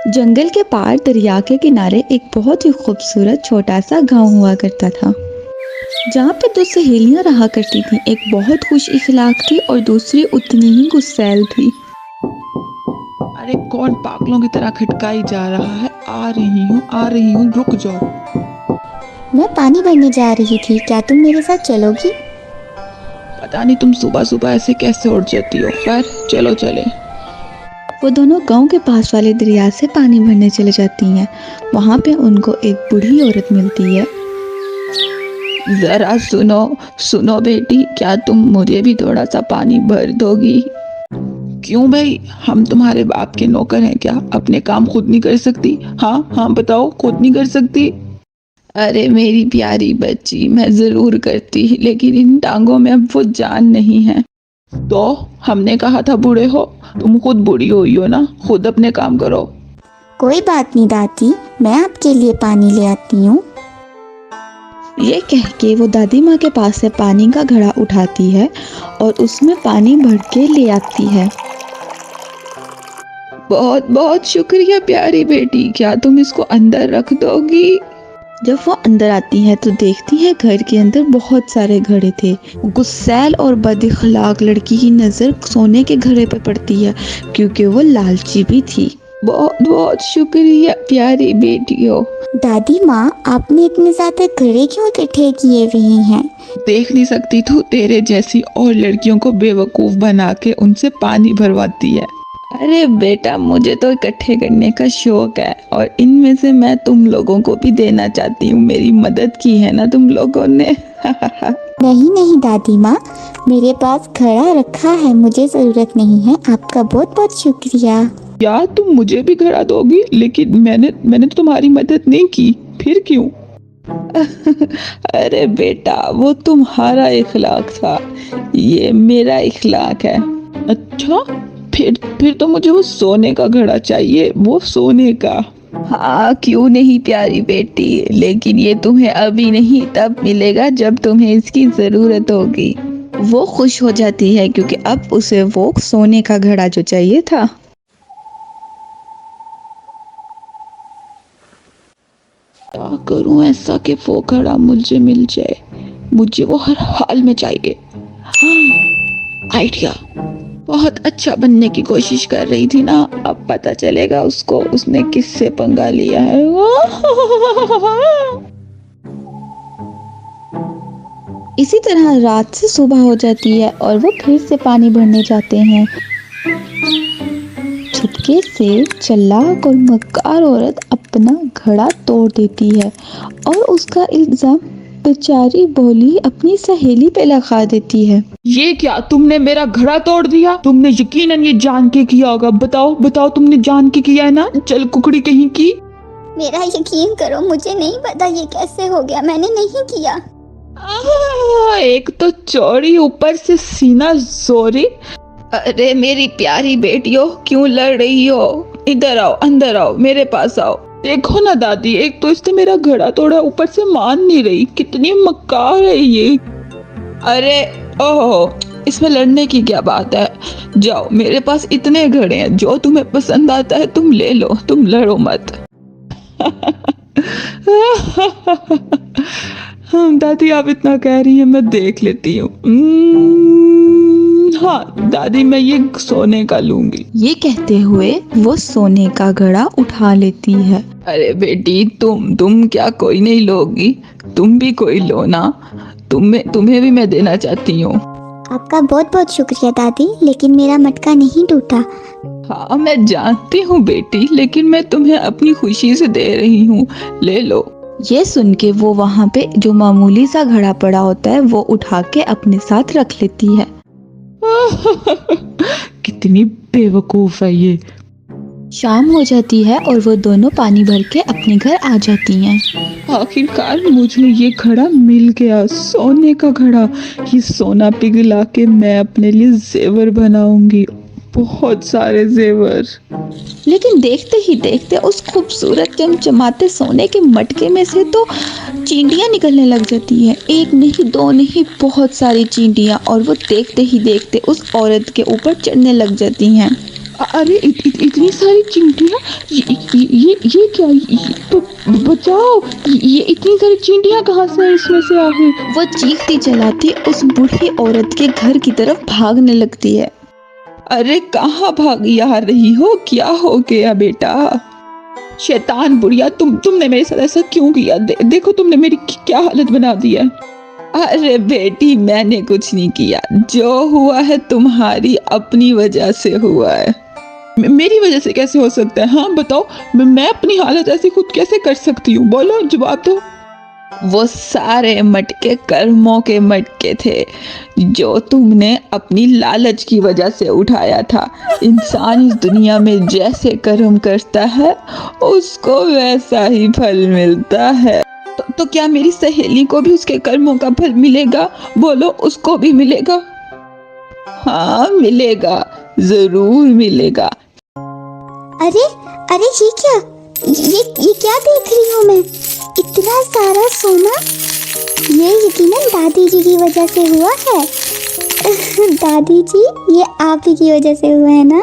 जंगल के पार दरिया के किनारे एक बहुत ही खूबसूरत छोटा सा गांव हुआ करता था, जहाँ पे दो सहेलियां रहा करती थीं। एक बहुत खुश इखलाक थी और दूसरी उतनी ही गुस्सैल थी। अरे कौन पागलों की तरह खटकाई जा रहा है। आ रही हूँ, रुक जाओ। मैं पानी भरने जा रही थी, क्या तुम मेरे साथ चलोगी? पता नहीं तुम सुबह सुबह ऐसे कैसे उठ जाती हो। खैर चलो चले। वो दोनों गांव के पास वाले दरिया से पानी भरने चले जाती हैं। वहाँ पे उनको एक बूढ़ी औरत मिलती है। जरा सुनो सुनो बेटी, क्या तुम मुझे भी थोड़ा सा पानी भर दोगी? क्यों भाई, हम तुम्हारे बाप के नौकर हैं क्या? अपने काम खुद नहीं कर सकती? हाँ हाँ बताओ, खुद नहीं कर सकती? अरे मेरी प्यारी बच्ची, मैं जरूर करती, लेकिन इन टांगों में अब वो जान नहीं है। तो हमने कहा था बूढ़े हो, तुम खुद बूढ़ी हुई हो ना, खुद अपने काम करो। कोई बात नहीं दादी, मैं आपके लिए पानी ले आती हूँ। ये कह के वो दादी माँ के पास से पानी का घड़ा उठाती है और उसमें पानी भर के ले आती है। बहुत बहुत शुक्रिया प्यारी बेटी, क्या तुम इसको अंदर रख दोगी? जब वो अंदर आती है तो देखती है घर के अंदर बहुत सारे घड़े थे। गुस्सैल और बदअखलाक लड़की की नज़र सोने के घड़े पे पड़ती है, क्योंकि वो लालची भी थी। बहुत बहुत शुक्रिया प्यारी बेटी हो। दादी माँ, आपने इतने ज्यादा घड़े क्यों इकट्ठे किए हुए हैं? देख नहीं सकती तू, तेरे जैसी और लड़कियों को बेवकूफ बना के उनसे पानी भरवाती है। अरे बेटा, मुझे तो इकट्ठे करने का शौक है और इनमें से मैं तुम लोगों को भी देना चाहती हूँ। मेरी मदद की है ना तुम लोगों ने। नहीं नहीं दादी माँ, मेरे पास घड़ा रखा है, मुझे जरूरत नहीं है। आपका बहुत बहुत शुक्रिया। क्या तुम मुझे भी घड़ा दोगी? लेकिन मैंने तो तुम्हारी मदद नहीं की, फिर क्यों? अरे बेटा, वो तुम्हारा इखलाक था, ये मेरा इखलाक है। अच्छा, फिर तो मुझे वो सोने का घड़ा चाहिए, वो सोने का। हाँ क्यों नहीं प्यारी बेटी, लेकिन ये तुम्हें अभी नहीं तब मिलेगा जब तुम्हें इसकी जरूरत होगी। वो खुश हो जाती है क्योंकि अब उसे वो सोने का घड़ा जो चाहिए था। क्या करूं ऐसा कि वो घड़ा मुझे मिल जाए? मुझे वो हर हाल में चाहिए। हाँ, आइडिया। बहुत अच्छा बनने की कोशिश कर रही थी ना, अब पता चलेगा उसको उसने किससे पंगा लिया है। इसी तरह रात से सुबह हो जाती है और वो फिर से पानी भरने जाते हैं। चुपके से चालाक और मक्कार औरत अपना घड़ा तोड़ देती है और उसका इल्जाम बेचारी भोली अपनी सहेली पे लगा देती है। ये क्या, तुमने मेरा घड़ा तोड़ दिया? तुमने यकीनन ये जान के किया होगा। बताओ बताओ, तुमने जान के किया है ना? चल कुकड़ी कहीं की। मेरा यकीन करो, मुझे नहीं पता ये कैसे हो गया, मैंने नहीं किया। एक तो चौड़ी, ऊपर से सीना जोरी। अरे मेरी प्यारी बेटियों, क्यों लड़ रही हो? इधर आओ, अंदर आओ, मेरे पास आओ। देखो ना दादी, एक तो इसने मेरा घड़ा तोड़ा, ऊपर से मान नहीं रही। कितनी मक्कार है ये। अरे ओहो, इसमें लड़ने की क्या बात है? जाओ, मेरे पास इतने घड़े हैं, जो तुम्हें पसंद आता है तुम ले लो, तुम लड़ो मत। दादी आप इतना कह रही हैं, मैं देख लेती हूँ। हाँ दादी, मैं ये सोने का लूंगी। ये कहते हुए वो सोने का घड़ा उठा लेती है। अरे बेटी, तुम क्या कोई नहीं लोगी? तुम भी कोई लो ना, तुम्हें भी मैं देना चाहती हूँ। आपका बहुत बहुत शुक्रिया दादी, लेकिन मेरा मटका नहीं टूटा। हाँ मैं जानती हूँ बेटी, लेकिन मैं तुम्हें अपनी खुशी से दे रही हूँ, ले लो। ये सुन के वो वहाँ पे जो मामूली सा घड़ा पड़ा होता है वो उठा के अपने साथ रख लेती है। कितनी बेवकूफ है ये। शाम हो जाती है और वो दोनों पानी भर के अपने घर आ जाती हैं। आखिरकार मुझे ये घड़ा मिल गया, सोने का घड़ा। ये सोना पिघला के मैं अपने लिए जेवर बनाऊंगी, बहुत सारे जेवर। लेकिन देखते ही देखते उस खूबसूरत चमचमाते सोने के मटके में से तो चींटियां निकलने लग जाती हैं। एक नहीं, दो नहीं, बहुत सारी चींटियां। और वो देखते ही देखते उस औरत के ऊपर चढ़ने लग जाती हैं। अरे इतनी सारी चींटियां, ये क्या, बचाओ, ये इतनी सारी चींटियां कहाँ से इसमें से आ गई? वो चीखती चलाती उस बूढ़ी औरत के घर की तरफ भागने लगती है। अरे कहाँ भागी आ रही हो, क्या हो गया बेटा? शैतान बुढ़िया, तुमने मेरे साथ ऐसा क्यों किया? देखो तुमने मेरी क्या हालत बना दी है। अरे बेटी, मैंने कुछ नहीं किया, जो हुआ है तुम्हारी अपनी वजह से हुआ है। मेरी वजह से कैसे हो सकता है? हाँ बताओ, मैं अपनी हालत ऐसी खुद कैसे कर सकती हूँ? बोलो, जवाब दो। वो सारे मटके कर्मों के मटके थे जो तुमने अपनी लालच की वजह से उठाया था। इंसान इस दुनिया में जैसे कर्म करता है उसको वैसा ही फल मिलता है। तो क्या मेरी सहेली को भी उसके कर्मों का फल मिलेगा? बोलो, उसको भी मिलेगा? हाँ मिलेगा, जरूर मिलेगा। अरे अरे ये क्या देख रही हूँ मैं? इतना सारा सोना, ये यकीनन दादी जी की वजह से हुआ है। दादी जी, ये आप ही की वजह से हुआ है ना?